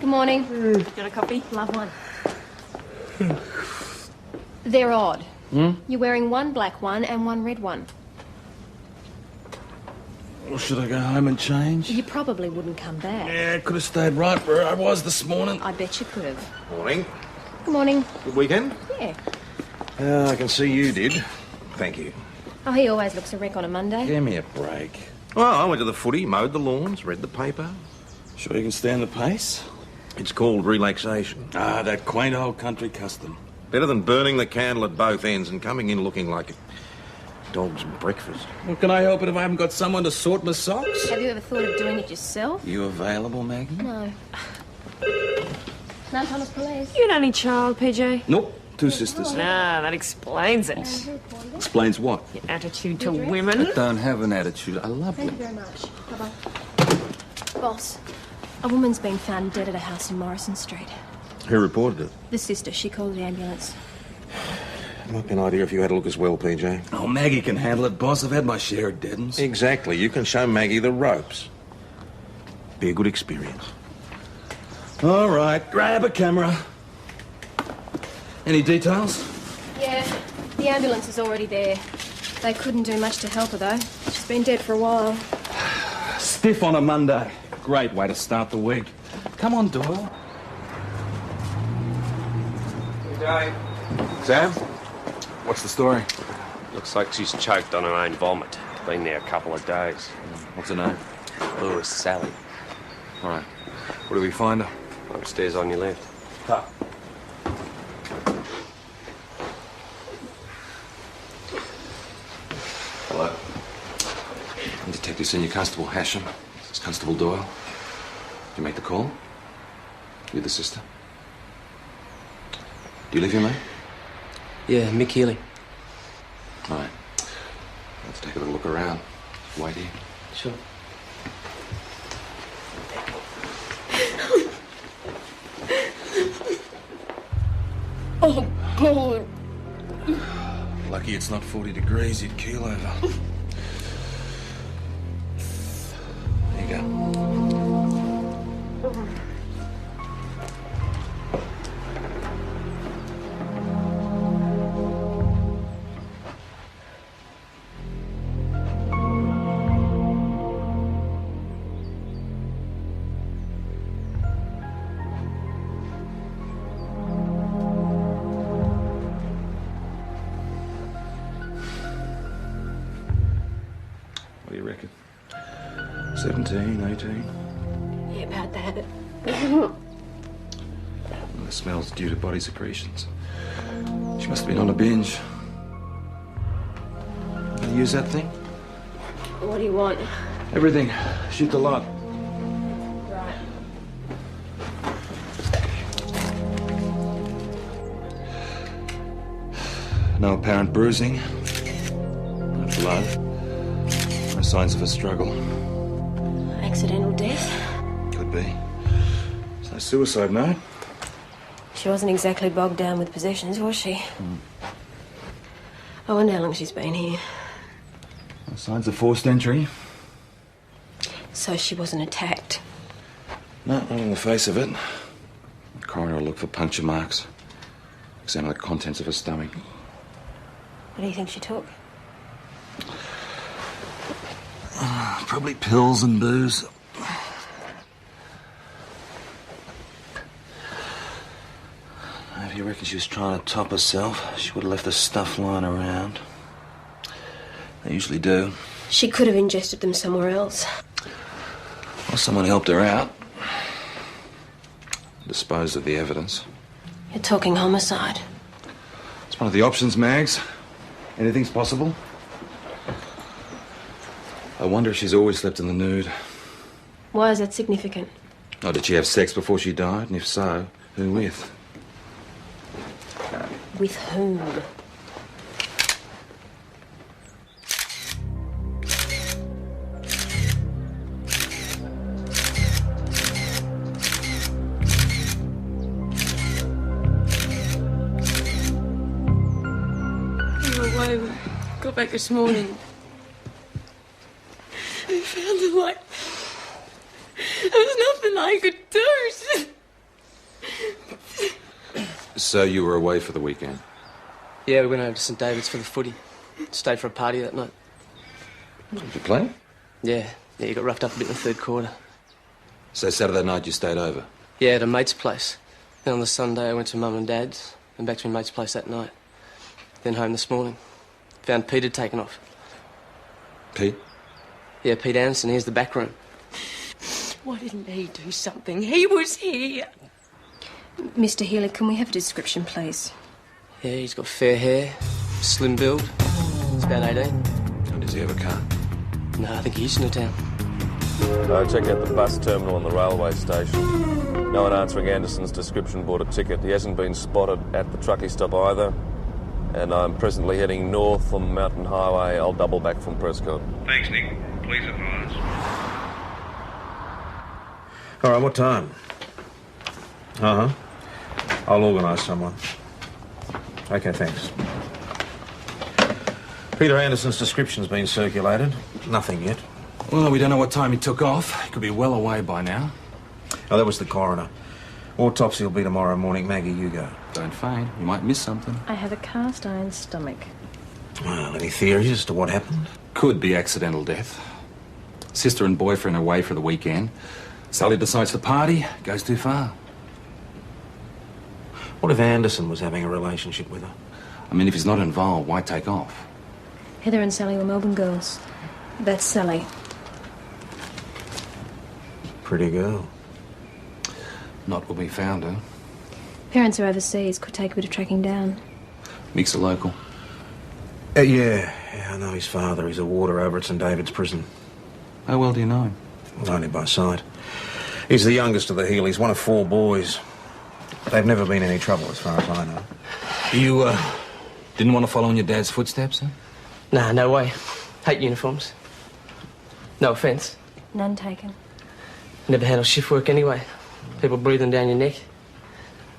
Good morning. Got a coffee? Love one. They're odd. You're wearing one black one and one red one. Well, should I go home and change? You probably wouldn't come back. Yeah, I could have stayed right where I was this morning. I bet you could have. Morning. Good morning. Good weekend? Yeah. I can see you did. Thank you. Oh, he always looks a wreck on a Monday. Give me a break. Well, I went to the footy, mowed the lawns, read the paper. Sure you can stand the pace? It's called relaxation. Ah, that quaint old country custom. Better than burning the candle at both ends and coming in looking like a dog's breakfast. Well, can I help it if I haven't got someone to sort my socks? Have you ever thought of doing it yourself? You available, Maggie? No. None Thomas Police. You're an only child, PJ. Nope. Two sisters. Nah, that explains it. Explains what? Your attitude to women. I don't have an attitude. I love Thank you them. very much. Bye-bye. Boss, a woman's been found dead at a house in Morrison Street. Who reported it? The sister, she called the ambulance. It might be an idea if you had a look as well, PJ. Oh, Maggie can handle it, boss. I've had my share of dead uns. Exactly. You can show Maggie the ropes. Be a good experience. All right, grab a camera. Any details? Yeah, the ambulance is already there. They couldn't do much to help her, though. She's been dead for a while. Stiff on a Monday. Great way to start the week. Come on, Doyle. Sam? What's the story? Looks like she's choked on her own vomit. Been there a couple of days. What's her name? Lewis Sally. All right. Where do we find her? Upstairs on your left. Hello. I'm Detective Senior Constable Hashem. This is Constable Doyle. Did you make the call? You the sister? Do you live here, mate? Yeah, Mick Healy. All right. Let's take a little look around. Wait here. Sure. Oh, God. Lucky it's not 40 degrees, you'd keel over. There you go. What do you reckon? 17, 18? Yeah, about that. Well, the smell's due to body secretions. She must have been on a binge. Can you use that thing? What do you want? Everything. Shoot the lot. Right. No apparent bruising. No blood. No signs of a struggle. Accidental death? Could be. There's no suicide note. She wasn't exactly bogged down with possessions, was she? I wonder how long she's been here. No signs of forced entry. So she wasn't attacked. No, not on the face of it. The coroner will look for puncture marks. Examine the contents of her stomach. What do you think she took? Probably pills and booze. If you reckon she was trying to top herself, she would have left the stuff lying around. They usually do. She could have ingested them somewhere else. Or someone helped her out. Disposed of the evidence. You're talking homicide. It's one of the options, Mags. Anything's possible. I wonder if she's always slept in the nude. Why is that significant? Or did she have sex before she died? And if so, who with? With whom? Got back this morning. I found the light. There was nothing I could do. So you were away for the weekend? Yeah, we went over to St David's for the footy. Stayed for a party that night. Did you play? Yeah, you got roughed up a bit in the third quarter. So Saturday night you stayed over? Yeah, at a mate's place. Then on the Sunday I went to Mum and Dad's, and back to my mate's place that night. Then home this morning. Found Pete had taken off. Pete? Yeah, Pete Anderson, here's the back room. Why didn't he do something? He was here. Mr. Healy, can we have a description, please? Yeah, he's got fair hair, slim build. He's about 18. Does he have a car? No, I think he's in the town. I checked out the bus terminal and the railway station. No one answering Anderson's description bought a ticket. He hasn't been spotted at the truckie stop either. And I'm presently heading north on Mountain Highway. I'll double back from Prescott. Thanks, Nick. Please advise. All right, what time? Uh-huh. I'll organise someone. OK, thanks. Peter Anderson's description's been circulated. Nothing yet. Well, we don't know what time he took off. He could be well away by now. Oh, that was the coroner. Autopsy will be tomorrow morning. Maggie, you go. Don't faint. You might miss something. I have a cast iron stomach. Well, any theories as to what happened? Could be accidental death. Sister and boyfriend away for the weekend. Sally decides to party, goes too far. What if Anderson was having a relationship with her? I mean, if he's not involved, why take off? Heather and Sally were Melbourne girls. That's Sally. Pretty girl. Not when we found her. Parents are overseas, could take a bit of tracking down. Mick's a local. Yeah, I know his father. He's a warder over at St David's prison. How well do you know him? Well, only by sight. He's the youngest of the Healys, one of 4 boys. They've never been in any trouble, as far as I know. You, didn't want to follow in your dad's footsteps, huh? Nah, no way. Hate uniforms. No offence. None taken. Never handle shift work anyway. People breathing down your neck.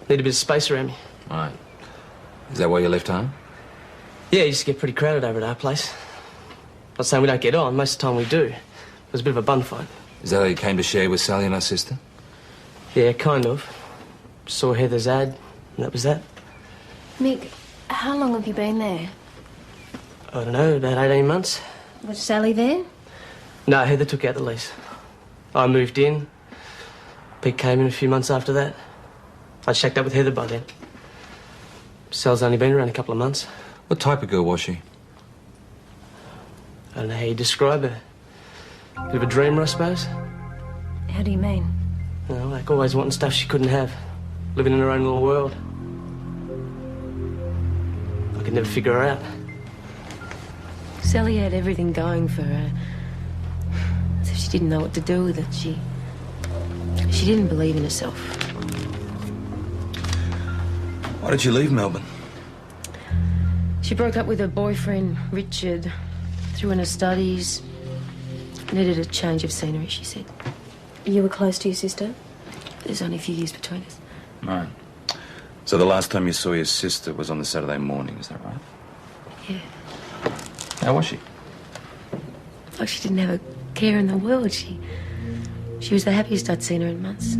Need a bit of space around me. Right. Is that why you left home? Yeah, it used to get pretty crowded over at our place. Not saying we don't get on, most of the time we do. It was a bit of a bun fight. Is that how you came to share with Sally and her sister? Yeah, kind of. Saw Heather's ad, and that was that. Mick, how long have you been there? I don't know, about 18 months. Was Sally there? No, Heather took out the lease. I moved in. Pete came in a few months after that. I'd shacked up with Heather by then. Sal's only been around a couple of months. What type of girl was she? I don't know how you describe her. Bit of a dreamer, I suppose. How do you mean? You know, like always wanting stuff she couldn't have. Living in her own little world. I could never figure her out. Sally had everything going for her. As if she didn't know what to do with it. She didn't believe in herself. Why did you leave Melbourne? She broke up with her boyfriend, Richard, threw in her studies. Needed a change of scenery, she said. You were close to your sister? There's only a few years between us. Right. So the last time you saw your sister was on the Saturday morning, is that right? Yeah. How was she? Like she didn't have a care in the world. She was the happiest I'd seen her in months.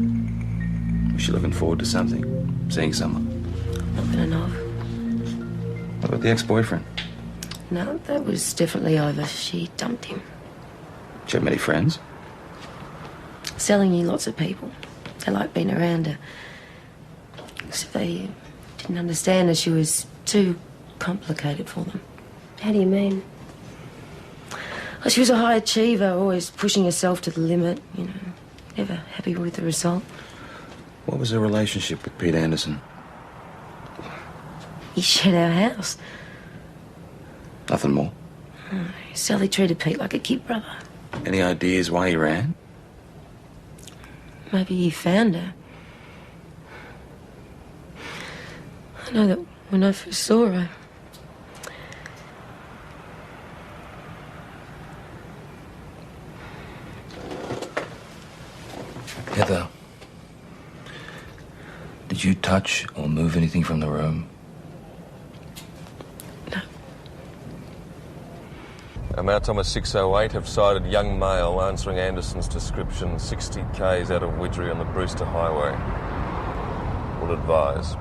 Was she looking forward to something? Seeing someone? Not that I know of. What about the ex-boyfriend? No, that was definitely over. She dumped him. Did you have many friends? Sally knew lots of people. They liked being around her. Except they didn't understand her. She was too complicated for them. How do you mean? Well, she was a high achiever, always pushing herself to the limit, you know, never happy with the result. What was her relationship with Pete Anderson? He shared our house. Nothing more? Sally treated Pete like a kid brother. Any ideas why he ran? Maybe he found her. I know that when I first saw her, Heather, did you touch or move anything from the room? no. Mount Thomas 608 have sighted young male answering Anderson's description 60 k's out of Widgery on the Brewster Highway. Will advise.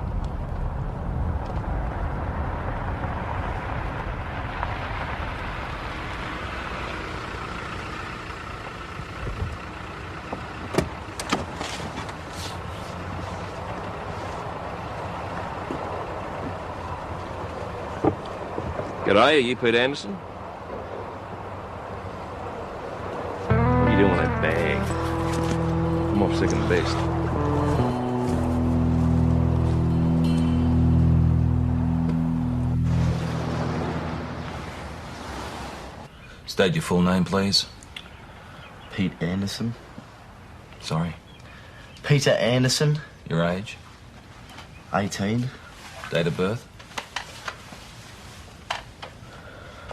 G'day, are you Pete Anderson? What are you doing with that bag? I'm off second best. State your full name, please. Pete Anderson. Sorry. Peter Anderson, Your age? 18. Date of birth?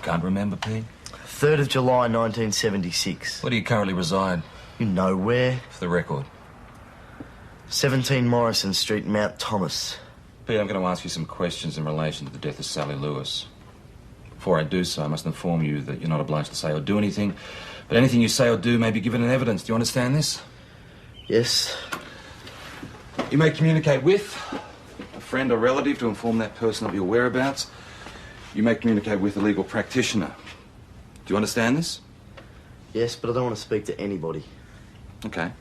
Can't remember, Pete? 3rd of July 1976. Where do you currently reside? You know where? For the record. 17 Morrison Street, Mount Thomas. Pete, I'm going to ask you some questions in relation to the death of Sally Lewis. Before I do so, I must inform you that you're not obliged to say or do anything, but anything you say or do may be given in evidence. Do you understand this? Yes. You may communicate with a friend or relative to inform that person of your whereabouts. You may communicate with a legal practitioner. Do you understand this? Yes, but I don't want to speak to anybody. Okay.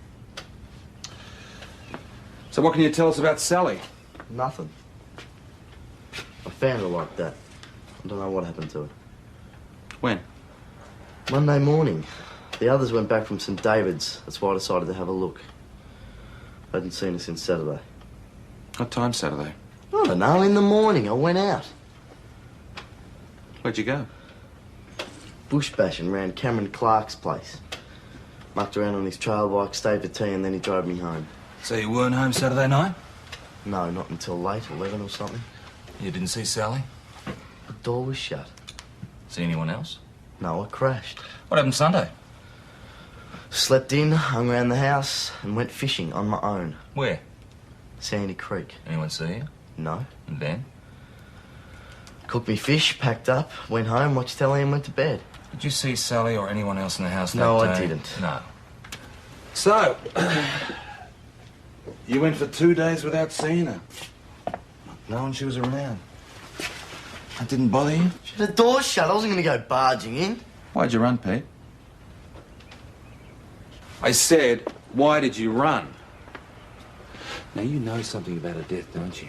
So what can you tell us about Sally? Nothing. I found her like that. I don't know what happened to her. When? Monday morning. The others went back from St David's. That's why I decided to have a look. I hadn't seen her since Saturday. What time Saturday? I don't know, in the morning. I went out. Where'd you go? Bush bashing round Cameron Clark's place. Mucked around on his trail bike, stayed for tea, and then he drove me home. So you weren't home Saturday night? No, not until late, 11 or something. You didn't see Sally? The door was shut. See anyone else? No, I crashed. What happened Sunday? Slept in, hung around the house, and went fishing on my own. Where? Sandy Creek. Anyone see you? No. And then? Cooked me fish, packed up, went home, watched telly, and went to bed. Did you see Sally or anyone else in the house that No, day? I didn't. No. So, you went for 2 days without seeing her? Knowing she was around? That didn't bother you? The door's shut. I wasn't going to go barging in. Why'd you run, Pete? I said, why did you run? Now, you know something about her death, don't you?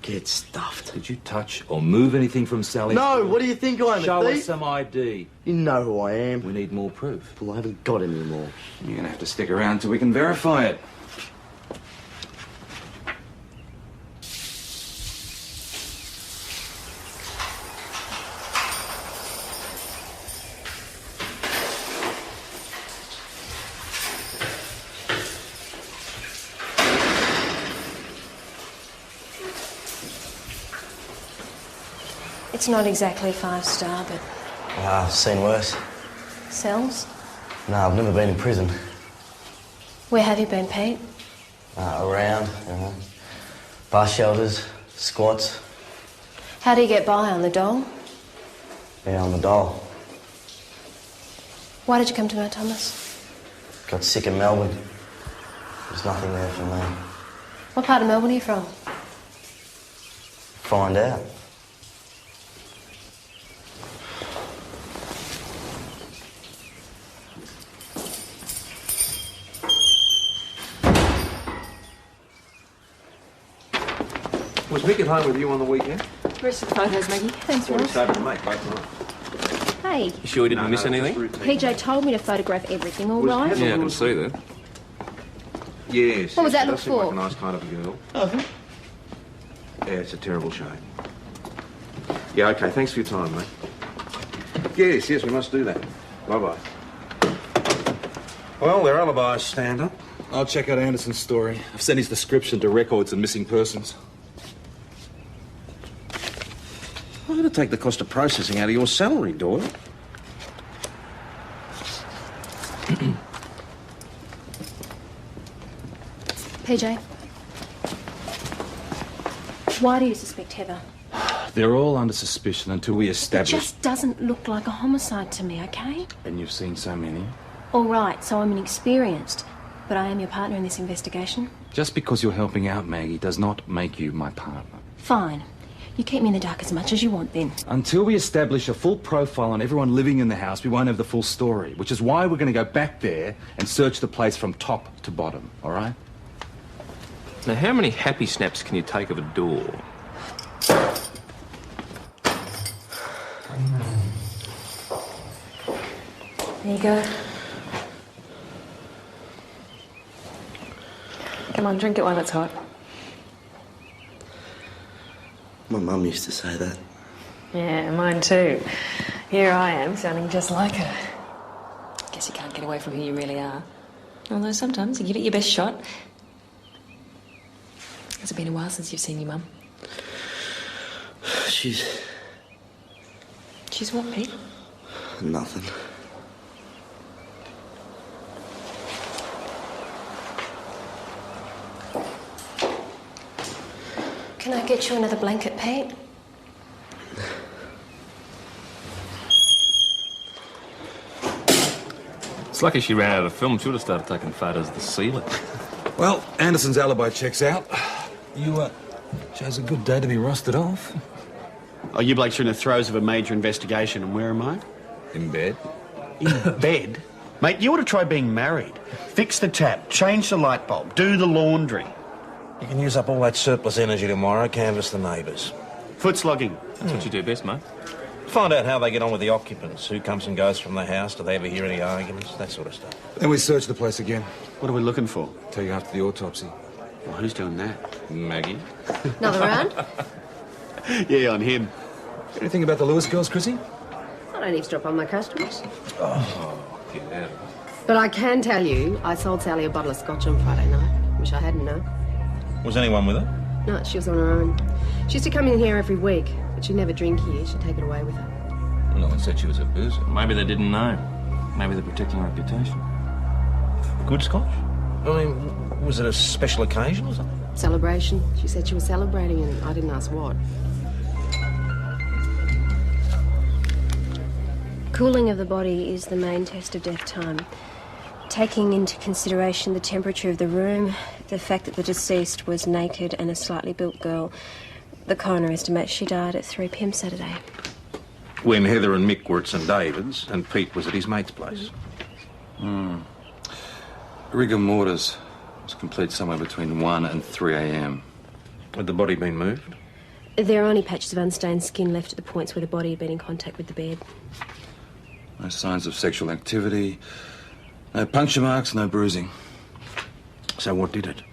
Get stuffed. Did you touch or move anything from Sally? No, what do you think I am, Show a us thief? some ID. You know who I am. We need more proof. Well, I haven't got any more. You're gonna have to stick around till we can verify it. It's not exactly 5-star, but I've seen worse. cells? No, I've never been in prison. Where have you been, Pete? Around, bus shelters, squats. How do you get by on the dole? Yeah, on the dole. Why did you come to Mount Thomas? Got sick in Melbourne. There's nothing there for me. What part of Melbourne are you from? Find out. Was Mick at home with you on the weekend? Where's the photos, Maggie? Thanks, What Ross. to mate, both nights. Hey, You sure you didn't miss anything? PJ told me to photograph everything, all right? Yeah, I can see that. Yes. What was that she look does seem like for? a nice kind of a girl. Oh, Yeah, it's a terrible shame. Yeah, okay, thanks for your time, mate. Yes, we must do that. Bye-bye. Well, their alibis stand up. I'll check out Anderson's story. I've sent his description to records and missing persons. I'm going to take the cost of processing out of your salary, Doyle. PJ. Why do you suspect Heather? They're all under suspicion until we It establish... just doesn't look like a homicide to me, okay? And you've seen so many. All right, so I'm inexperienced, but I am your partner in this investigation. Just because you're helping out, Maggie, does not make you my partner. Fine. You keep me in the dark as much as you want, then. Until we establish a full profile on everyone living in the house, we won't have the full story, which is why we're going to go back there and search the place from top to bottom, all right? Now, how many happy snaps can you take of a door? There you go. Come on, drink it while it's hot. My mum used to say that. Yeah, mine too. Here I am, sounding just like her. Guess you can't get away from who you really are. Although sometimes you give it your best shot. Has it been a while since you've seen your mum? She's She's what, Pete? nothing. Can I get you another blanket, Pete? It's lucky she ran out of film. She would have started taking photos of the ceiling. Well, Anderson's alibi checks out. You, chose a good day to be rusted off. Oh, you blokes are in the throes of a major investigation, and where am I? In bed. In bed? Mate, you ought to try being married. Fix the tap, change the light bulb, do the laundry. You can use up all that surplus energy tomorrow, canvass the neighbours. Foot slogging. That's what you do best, mate. Find out how they get on with the occupants, who comes and goes from the house, do they ever hear any arguments, that sort of stuff. Then we search the place again. What are we looking for? Tell you after the autopsy. Well, who's doing that? Maggie. Another round? Yeah, on him. Anything about the Lewis girls, Chrissy? I don't eavesdrop on my customers. Oh, get out. But I can tell you, I sold Sally a bottle of scotch on Friday night. Wish I hadn't known. Was anyone with her? No, she was on her own. She used to come in here every week, but she'd never drink here. She'd take it away with her. No one said she was a boozer. Maybe they didn't know. Maybe they're protecting reputation. Good scotch? I mean, was it a special occasion or something? Celebration. She said she was celebrating, and I didn't ask what. Cooling of the body is the main test of death time. Taking into consideration the temperature of the room, the fact that the deceased was naked and a slightly built girl, the coroner estimates she died at 3 p.m. Saturday. When Heather and Mick were at St David's and Pete was at his mate's place. Rigor mortis was complete somewhere between 1 and 3 a.m. Had the body been moved? There are only patches of unstained skin left at the points where the body had been in contact with the bed. No signs of sexual activity, no puncture marks, no bruising. So what did it?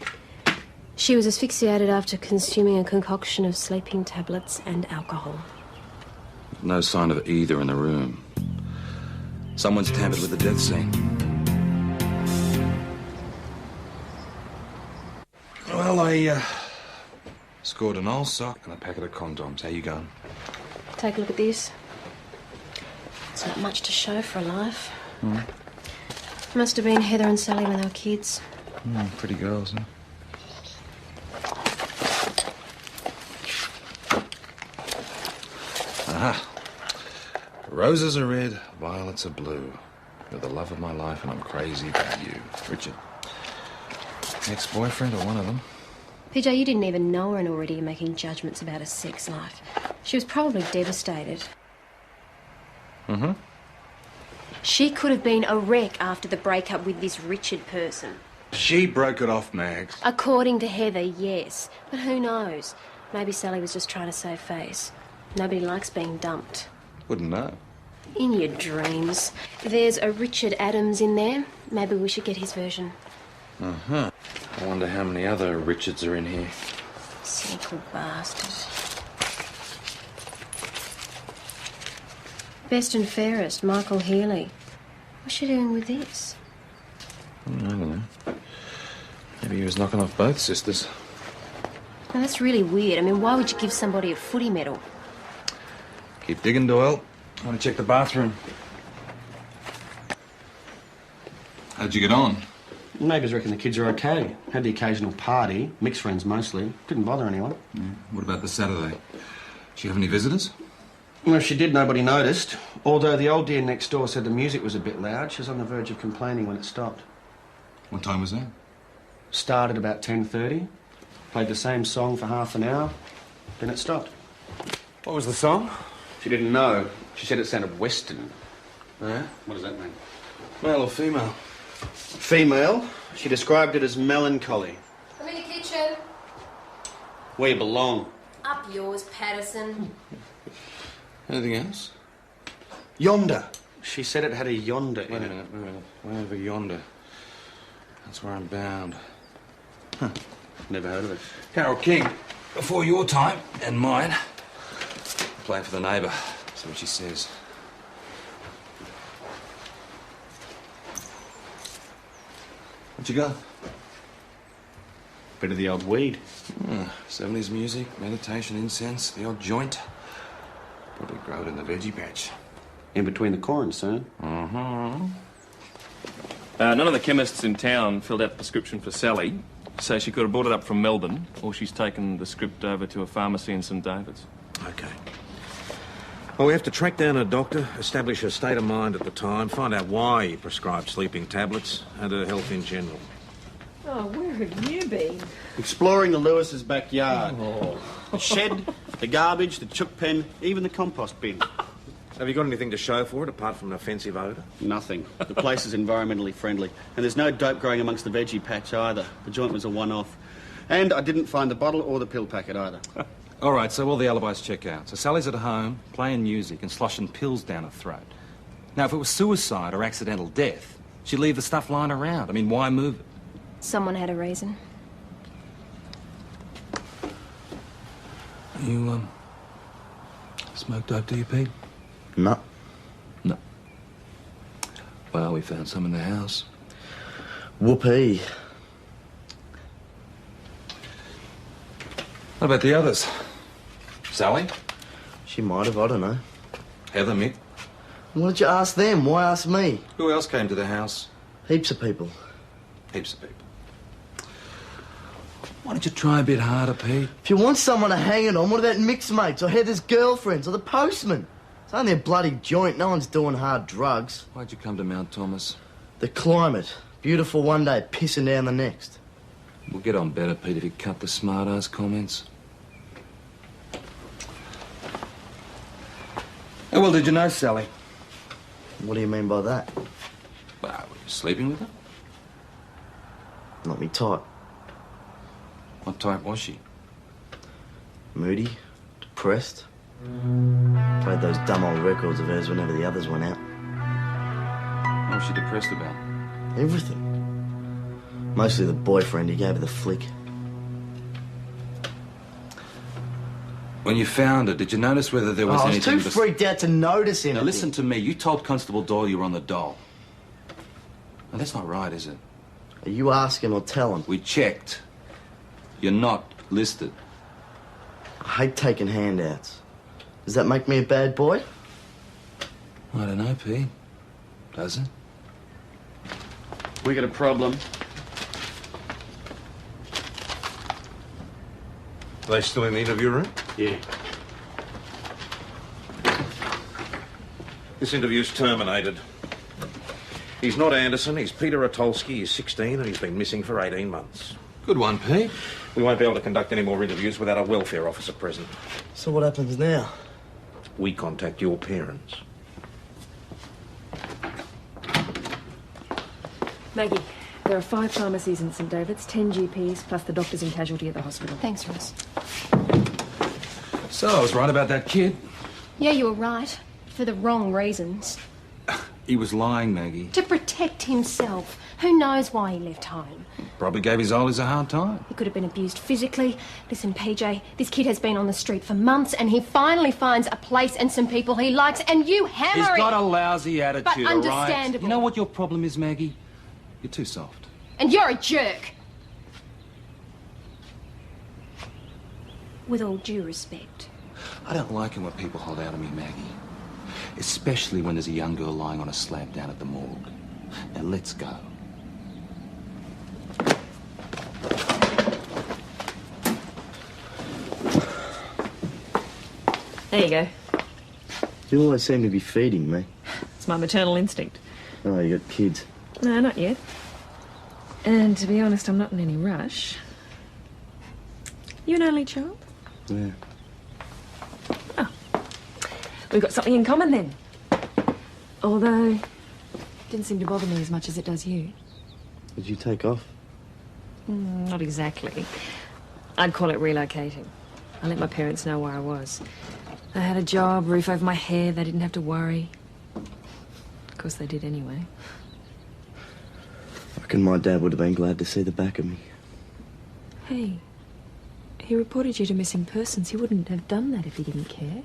She was asphyxiated after consuming a concoction of sleeping tablets and alcohol. No sign of either in the room. Someone's tampered with the death scene. Well, I scored an old sock and a packet of condoms. How you going? Take a look at this. It's not much to show for a life. Must have been Heather and Sally when they were kids. Pretty girls, huh? Aha. Roses are red, violets are blue. You're the love of my life and I'm crazy about you. Richard. Ex-boyfriend or one of them? PJ, you didn't even know her and already you're making judgments about her sex life. She was probably devastated. Mm-hmm. She could have been a wreck after the breakup with this Richard person. She broke it off, Mags. According to Heather, yes. But who knows? Maybe Sally was just trying to save face. Nobody likes being dumped. Wouldn't know. In your dreams. There's a Richard Adams in there. Maybe we should get his version. Uh-huh. I wonder how many other Richards are in here. Cynical bastard. Best and fairest, Michael Healy. What's she doing with this? I don't know. Maybe he was knocking off both sisters. Now, that's really weird. I mean, why would you give somebody a footy medal? Keep digging, Doyle. I want to check the bathroom. How'd you get on? Neighbours reckon the kids are okay. Had the occasional party, mixed friends mostly. Didn't bother anyone. What about the Saturday? Did you have any visitors? Well, if she did, nobody noticed. Although the old dear next door said the music was a bit loud. She was on the verge of complaining when it stopped. What time was that? Started about 10:30. Played the same song for half an hour. Then it stopped. What was the song? She didn't know. She said it sounded Western. Yeah? What does that mean? Male or female? Female. She described it as melancholy. I'm in the kitchen. Where you belong. Up yours, Patterson. Anything else? Yonder. She said it had a yonder in Wait a it. minute. Way over yonder. That's where I'm bound. Huh. Never heard of it. Carol King, before your time and mine, playing for the neighbour. See what she says. What you got? Bit of the old weed. 70s music, meditation, incense, the odd joint. Probably grow it in the veggie patch. In between the corns, son. Mm-hmm. None of the chemists in town filled out the prescription for Sally, so she could have brought it up from Melbourne, or she's taken the script over to a pharmacy in St David's. Okay. Well, we have to track down her doctor, establish her state of mind at the time, find out why he prescribed sleeping tablets, and her health in general. Oh, where have you been? Exploring the Lewis's backyard. The shed, the garbage, the chook pen, even the compost bin. Have you got anything to show for it, apart from an offensive odour? Nothing. The place is environmentally friendly. And there's no dope growing amongst the veggie patch either. The joint was a one-off. And I didn't find the bottle or the pill packet either. All right, so all the alibis check out. So Sally's at home, playing music and sloshing pills down her throat. Now, if it was suicide or accidental death, she'd leave the stuff lying around. I mean, why move it? Someone had a reason. You, smoke dope, do you, Pete? No. No. Well, we found some in the house. Whoopee. What about the others? Sally? She might have, I don't know. Heather, Mick? Why did you ask them? Why ask me? Who else came to the house? Heaps of people. Heaps of people. Why don't you try a bit harder, Pete? If you want someone to hang it on, what about mixed mates or Heather's girlfriends or the postman? It's only a bloody joint. No one's doing hard drugs. Why'd you come to Mount Thomas? The climate. Beautiful one day, pissing down the next. We'll get on better, Pete, if you cut the smart-ass comments. Oh, well, did you know Sally? What do you mean by that? Well, were you sleeping with her? Not me type. What type was she? Moody. Depressed. Played those dumb old records of hers whenever the others went out. What was she depressed about? Everything. Mostly the boyfriend who gave her the flick. When you found her, did you notice whether there was I was anything... too freaked out to notice anything. Now, listen to me. You told Constable Doyle you were on the dole. Now, that's not right, is it? Are you asking or telling? We checked. You're not listed. I hate taking handouts. Does that make me a bad boy? I don't know, Pete. Does it? We got a problem. Are they still in the interview room? Yeah. This interview's terminated. He's not Anderson, he's Peter Otolsky, he's 16 and he's been missing for 18 months. Good one, Pete. We won't be able to conduct any more interviews without a welfare officer present. So what happens now? We contact your parents. Maggie, there are 5 pharmacies in St David's, 10 GPs, plus the doctors and casualty at the hospital. Thanks, Ross. So, I was right about that kid. Yeah, you were right. For the wrong reasons. He was lying, Maggie. To protect himself. Who knows why he left home? Probably gave his oldies a hard time. He could have been abused physically. Listen, PJ, this kid has been on the street for months and he finally finds a place and some people he likes and you hammer He's it. got a lousy attitude, But all right? understandable. You know what your problem is, Maggie? You're too soft. And you're a jerk. With all due respect. I don't like it when people hold out on me, Maggie. Especially when there's a young girl lying on a slab down at the morgue. Now, let's go. There you go. You always seem to be feeding me. It's my maternal instinct. Oh, you got kids. No, not yet. And to be honest, I'm not in any rush. You an only child? Yeah. We've got something in common then. Although, it didn't seem to bother me as much as it does you. Did you take off? Not exactly. I'd call it relocating. I let my parents know where I was. I had a job, roof over my head, they didn't have to worry. course they did anyway. I reckon my dad would have been glad to see the back of me. Hey, he reported you to missing persons. He wouldn't have done that if he didn't care.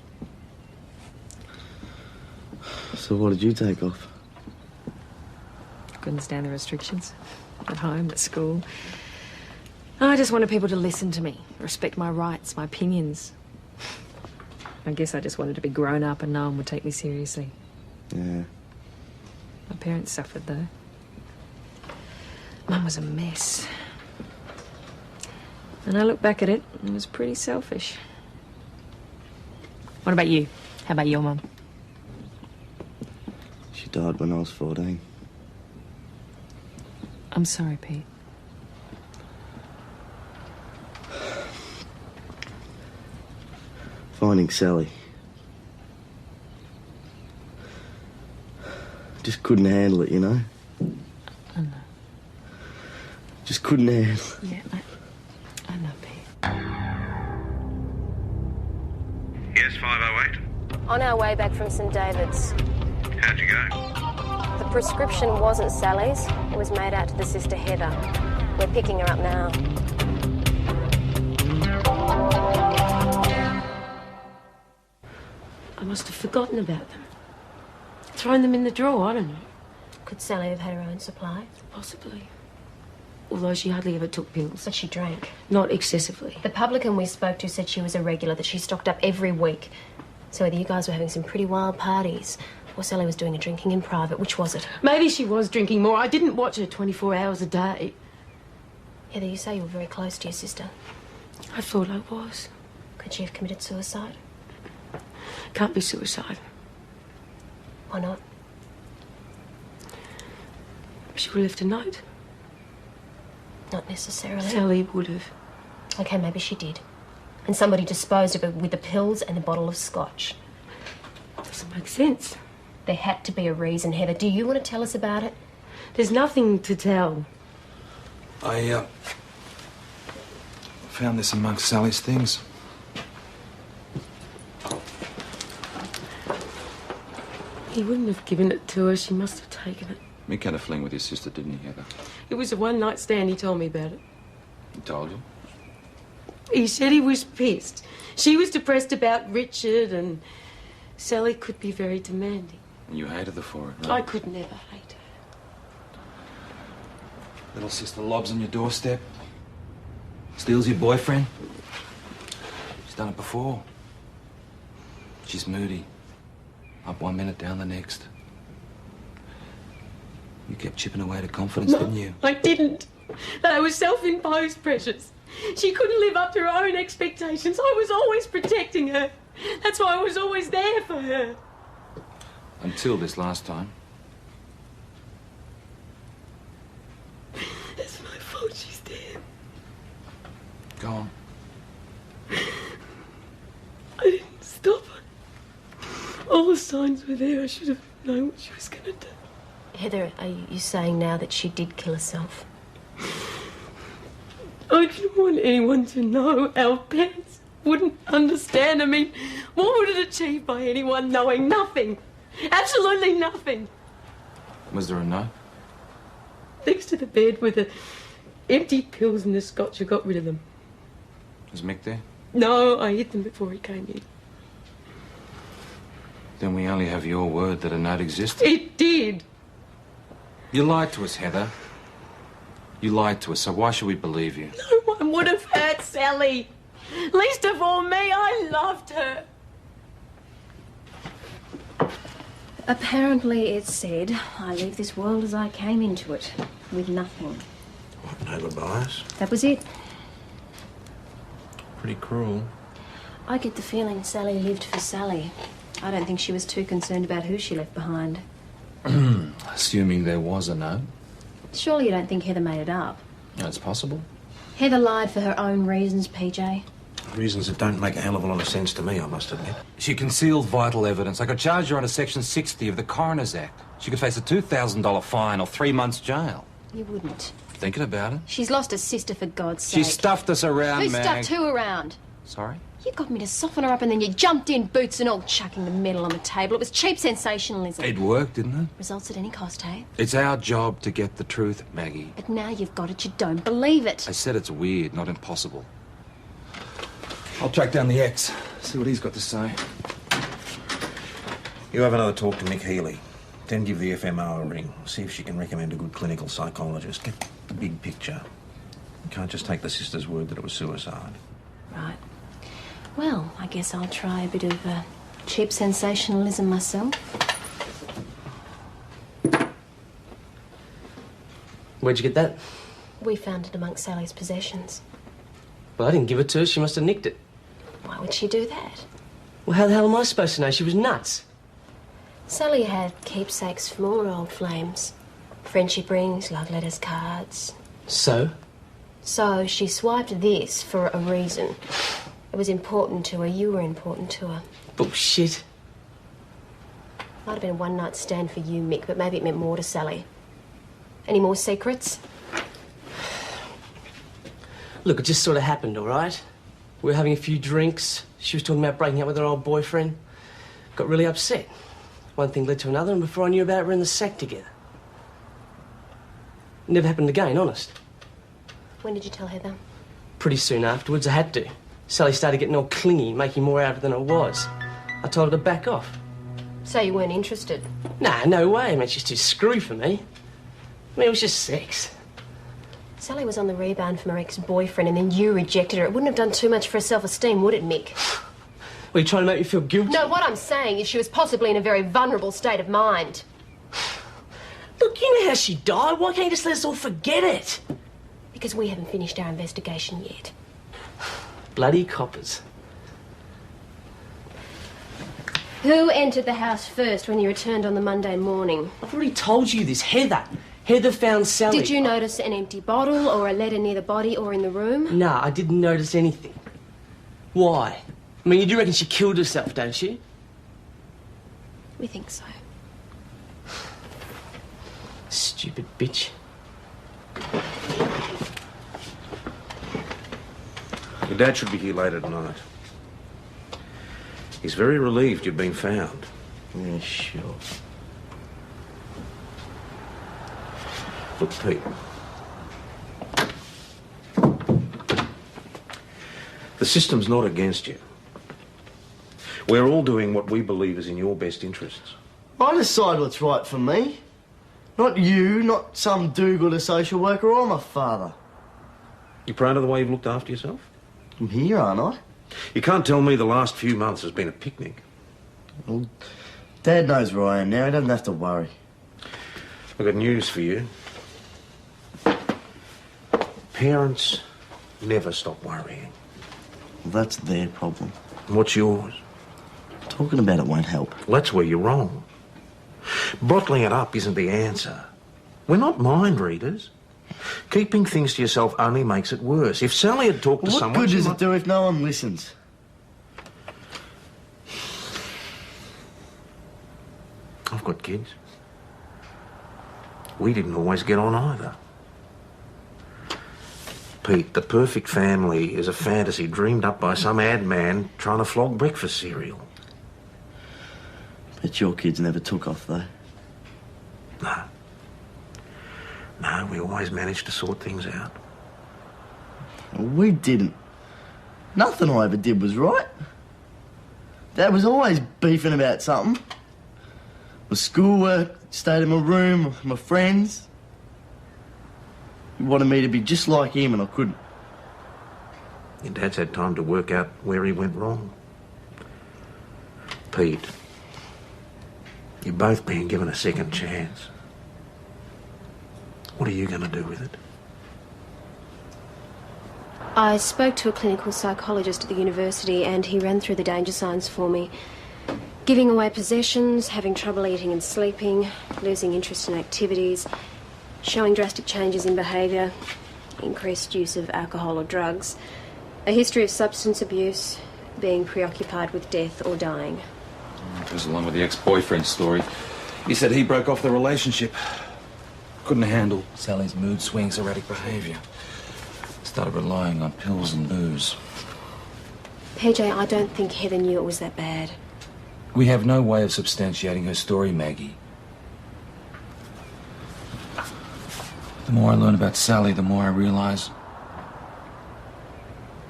So what did you take off? Couldn't stand the restrictions. At home, at school. I just wanted people to listen to me, respect my rights, my opinions. I guess I just wanted to be grown up and no one would take me seriously. Yeah. My parents suffered, though. Mum was a mess. And I look back at it, and it was pretty selfish. What about you? How about your mum? She died when I was 14. I'm sorry, Pete. Finding Sally. Just couldn't handle it, you know? I know. Just couldn't handle it. Yeah, I know, Pete. Yes, 508. On our way back from St David's. How'd you go? The prescription wasn't Sally's. It was made out to the sister Heather. We're picking her up now. I must have forgotten about them. Thrown them in the drawer, I don't know. Could Sally have had her own supply? Possibly. Although she hardly ever took pills. But she drank. Not excessively. The publican we spoke to said she was a regular, that she stocked up every week. So either you guys were having some pretty wild parties, or Sally was doing a drinking in private. Which was it? Maybe she was drinking more. I didn't watch her 24 hours a day. Heather, you say you were very close to your sister. I thought I was. Could she have committed suicide? Can't be suicide. Why not? She would have left a note. Not necessarily. Sally would have. Okay, maybe she did. And somebody disposed of it with the pills and the bottle of scotch. Doesn't make sense. There had to be a reason, Heather. Do you want to tell us about it? There's nothing to tell. I found this amongst Sally's things. He wouldn't have given it to her. She must have taken it. You had a fling with your sister, didn't you, Heather? It was a one-night stand. He told me about it. He told you? He said he was pissed. She was depressed about Richard, and Sally could be very demanding. And you hated her for it, right? I could never hate her. Little sister lobs on your doorstep. Steals your boyfriend. She's done it before. She's moody. Up one minute, down the next. You kept chipping away at her confidence, didn't you? I didn't. They were self-imposed pressures. She couldn't live up to her own expectations. I was always protecting her. That's why I was always there for her. Until this last time. It's my fault she's dead. Go on. I didn't stop her. All the signs were there. I should have known what she was going to do. Heather, are you saying now that she did kill herself? I didn't want anyone to know. Our parents wouldn't understand. I mean, what would it achieve by anyone knowing? Nothing. Absolutely nothing. Was there a note? Next to the bed with the empty pills and the scotch, I got rid of them. Was Mick there? No, I hid them before he came in. Then we only have your word that a note existed. It did. You lied to us, Heather. You lied to us, so why should we believe you? No one would have hurt Sally. Least of all me. I loved her. Apparently it said, I leave this world as I came into it, with nothing. What, no goodbyes? That was it. Pretty cruel. I get the feeling Sally lived for Sally. I don't think she was too concerned about who she left behind. Assuming there was a note. Surely you don't think Heather made it up? No, it's possible. Heather lied for her own reasons, PJ. Reasons that don't make a hell of a lot of sense to me, I must admit. She concealed vital evidence. I could charge her under Section 60 of the Coroner's Act. She could face a $2,000 fine or 3 months' jail. You wouldn't. Thinking about it. She's lost a sister, for God's She sake. stuffed us around, Who Mag. stuffed who around? Sorry? You got me to soften her up and then you jumped in, boots and all, chucking the medal on the table. It was cheap sensationalism. It worked, didn't it? Results at any cost, hey? It's our job to get the truth, Maggie. But now you've got it, you don't believe it. I said it's weird, not impossible. I'll track down the ex, see what he's got to say. You have another talk to Mick Healy. Then give the FMO a ring. See if she can recommend a good clinical psychologist. Get the big picture. You can't just take the sister's word that it was suicide. Right. Well, I guess I'll try a bit of cheap sensationalism myself. Where'd you get that? We found it amongst Sally's possessions. Well, I didn't give it to her. She must have nicked it. Why would she do that? Well, how the hell am I supposed to know? She was nuts. Sally had keepsakes from all her old flames. Friendship rings, love letters, cards. So? So she swiped this for a reason. It was important to her. You were important to her. Bullshit. Might have been a one-night stand for you, Mick, but maybe it meant more to Sally. Any more secrets? Look, it just sort of happened, all right? We were having a few drinks. She was talking about breaking up with her old boyfriend. Got really upset. One thing led to another, and before I knew about it, we were in the sack together. Never happened again, honest. When did you tell Heather? Pretty soon afterwards, I had to. Sally started getting all clingy, making more out of it than I was. I told her to back off. So you weren't interested? Nah, no way. I mean, she's too screwy for me. I mean, it was just sex. Sally was on the rebound from her ex-boyfriend and then you rejected her. It wouldn't have done too much for her self-esteem, would it, Mick? Well, you trying to make me feel guilty? No, what I'm saying is she was possibly in a very vulnerable state of mind. Look, you know how she died. Why can't you just let us all forget it? Because we haven't finished our investigation yet. Bloody coppers. Who entered the house first when you returned on the Monday morning? I've already told you this. Heather. Heather found Sally. Did you notice an empty bottle or a letter near the body or in the room? No, I didn't notice anything. Why? I mean, you do reckon she killed herself, don't you? We think so. Stupid bitch. Your dad should be here later tonight. He's very relieved you've been found. Yeah, sure. Look, Pete. The system's not against you. We're all doing what we believe is in your best interests. I decide what's right for me. Not you, not some do-gooder social worker or my father. You proud of the way you've looked after yourself? I'm here, aren't I? You can't tell me the last few months has been a picnic. Well, Dad knows where I am now. He doesn't have to worry. I've got news for you. Parents never stop worrying. Well, that's their problem. And what's yours? Talking about it won't help. Well, that's where you're wrong. Bottling it up isn't the answer. We're not mind readers. Keeping things to yourself only makes it worse. If Sally had talked to someone... What good does it do if no one listens? I've got kids. We didn't always get on either. Pete, the perfect family is a fantasy dreamed up by some ad man trying to flog breakfast cereal. Bet your kids never took off, though. No. No, we always managed to sort things out. Well, we didn't. Nothing I ever did was right. Dad was always beefing about something. My schoolwork, stayed in my room with my friends. He wanted me to be just like him and I couldn't. Your dad's had time to work out where he went wrong. Pete, you're both being given a second chance. What are you going to do with it? I spoke to a clinical psychologist at the university and he ran through the danger signs for me. Giving away possessions, having trouble eating and sleeping, losing interest in activities, showing drastic changes in behaviour, increased use of alcohol or drugs, a history of substance abuse, being preoccupied with death or dying. Goes along with the ex-boyfriend story. He said he broke off the relationship. Couldn't handle Sally's mood swings, erratic behaviour. Started relying on pills and booze. PJ, I don't think Heather knew it was that bad. We have no way of substantiating her story, Maggie. The more I learn about Sally, the more I realise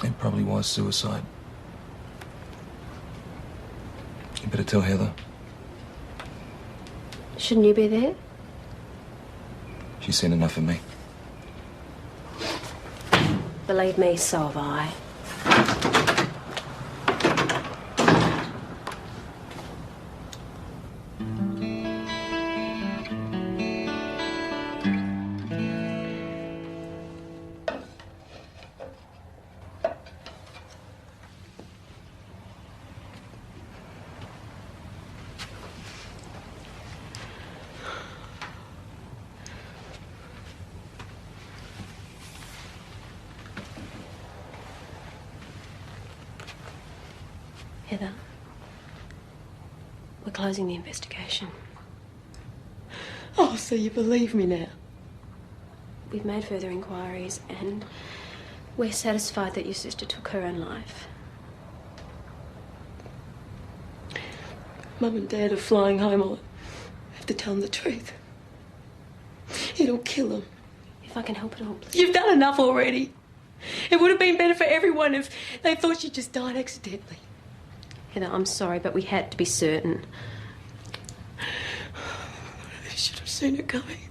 it probably was suicide. You better tell Heather. Shouldn't you be there? She's seen enough of me. Believe me, so have I. Heather, we're closing the investigation. Oh, so you believe me now? We've made further inquiries and we're satisfied that your sister took her own life. Mum and Dad are flying home. I'll have to tell them the truth. It'll kill them. If I can help at all, please. You've done enough already. It would have been better for everyone if they thought she just died accidentally. Heather, I'm sorry, but we had to be certain. I should have seen it coming.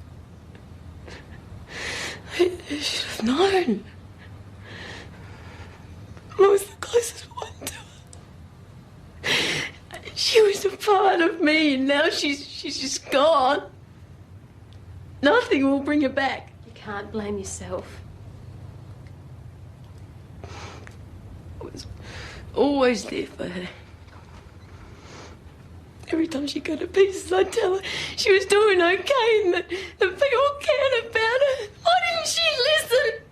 I should have known. I was the closest one to her. She was a part of me, and now she's just gone. Nothing will bring her back. You can't blame yourself. I was always there for her. Every time she got to pieces, I'd tell her she was doing okay and that people cared about her. Why didn't she listen?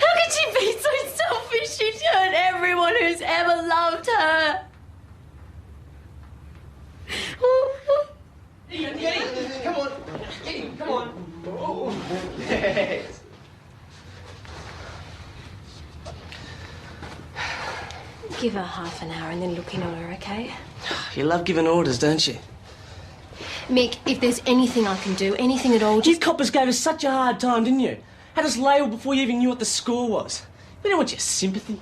How could she be so selfish? She'd hurt everyone who's ever loved her. Get him! Come on! Get him! Come on! Oh. Yes. Give her half an hour and then look in on her, okay? You love giving orders, don't you? Mick, if there's anything I can do, anything at all, You just... coppers gave us such a hard time, didn't you? Had us labelled before you even knew what the score was. We don't want your sympathy.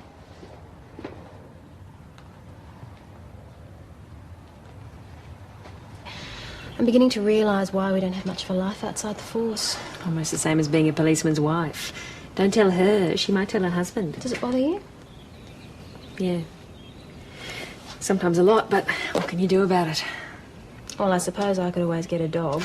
I'm beginning to realise why we don't have much of a life outside the force. Almost the same as being a policeman's wife. Don't tell her. She might tell her husband. Does it bother you? Yeah. Sometimes a lot, but what can you do about it? Well, I suppose I could always get a dog.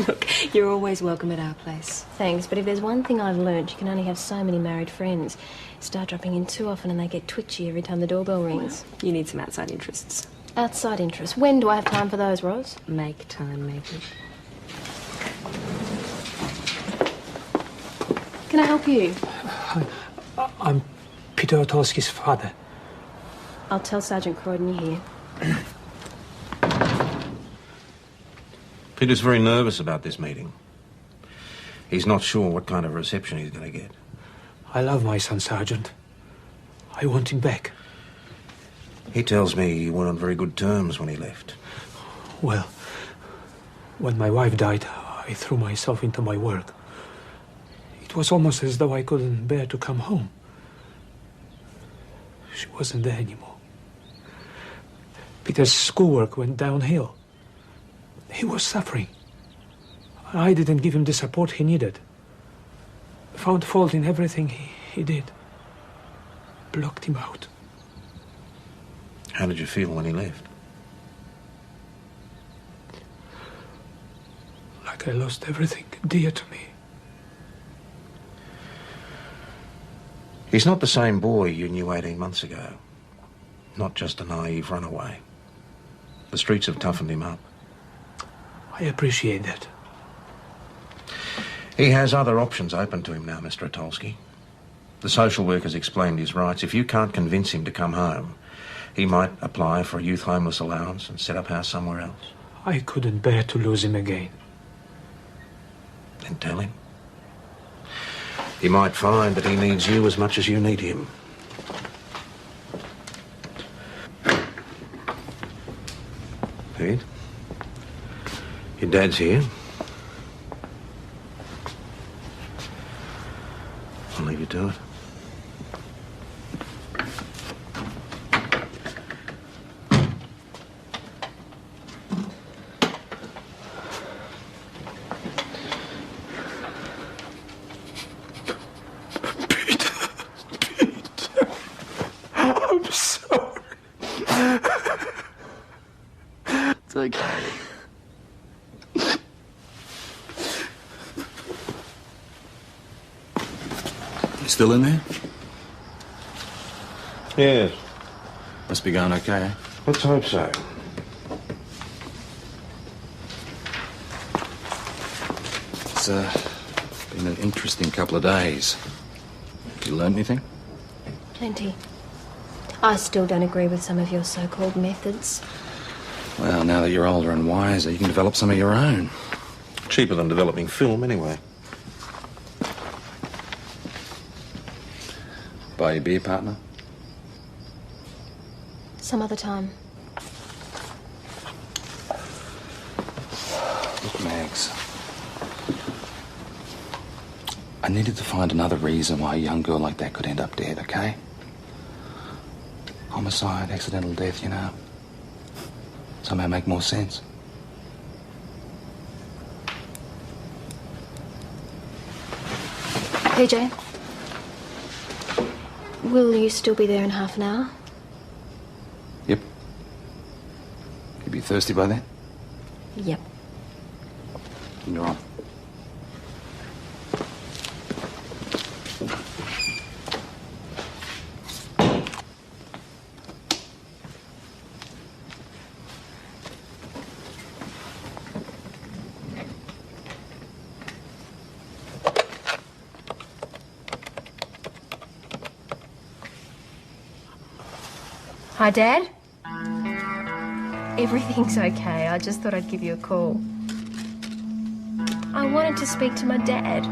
Look, you're always welcome at our place. Thanks, but if there's one thing I've learnt, you can only have so many married friends. Start dropping in too often and they get twitchy every time the doorbell rings. Well, you need some outside interests. Outside interests? When do I have time for those, Ros? Make time, Maggie. Can I help you? I'm Peter Otolski's father. I'll tell Sergeant Croydon you're here. Peter's very nervous about this meeting. He's not sure what kind of reception he's going to get. I love my son, Sergeant. I want him back. He tells me you weren't on very good terms when he left. Well, when my wife died, I threw myself into my work. It was almost as though I couldn't bear to come home. She wasn't there anymore. Peter's schoolwork went downhill. He was suffering. I didn't give him the support he needed. Found fault in everything he did. Blocked him out. How did you feel when he left? Like I lost everything dear to me. He's not the same boy you knew 18 months ago. Not just a naive runaway. The streets have toughened him up. I appreciate that. He has other options open to him now, Mr. Otolski. The social worker's explained his rights. If you can't convince him to come home, he might apply for a youth homeless allowance and set up house somewhere else. I couldn't bear to lose him again. Then tell him. He might find that he needs you as much as you need him. Your dad's here. I'll leave you to it. I'm sorry. It's okay. You still in there? Yes. Must be going okay, eh? Let's hope so. It's been an interesting couple of days. You learned anything? Plenty. I still don't agree with some of your so-called methods. Well, now that you're older and wiser, you can develop some of your own. Cheaper than developing film, anyway. Buy your beer, partner? Some other time. Look, Mags. I needed to find another reason why a young girl like that could end up dead, okay? Homicide, accidental death, you know. Somehow make more sense. PJ, will you still be there in half an hour? Yep. You be thirsty by then? Yep. You're on. Hi, Dad. Everything's okay. I just thought I'd give you a call. I wanted to speak to my dad.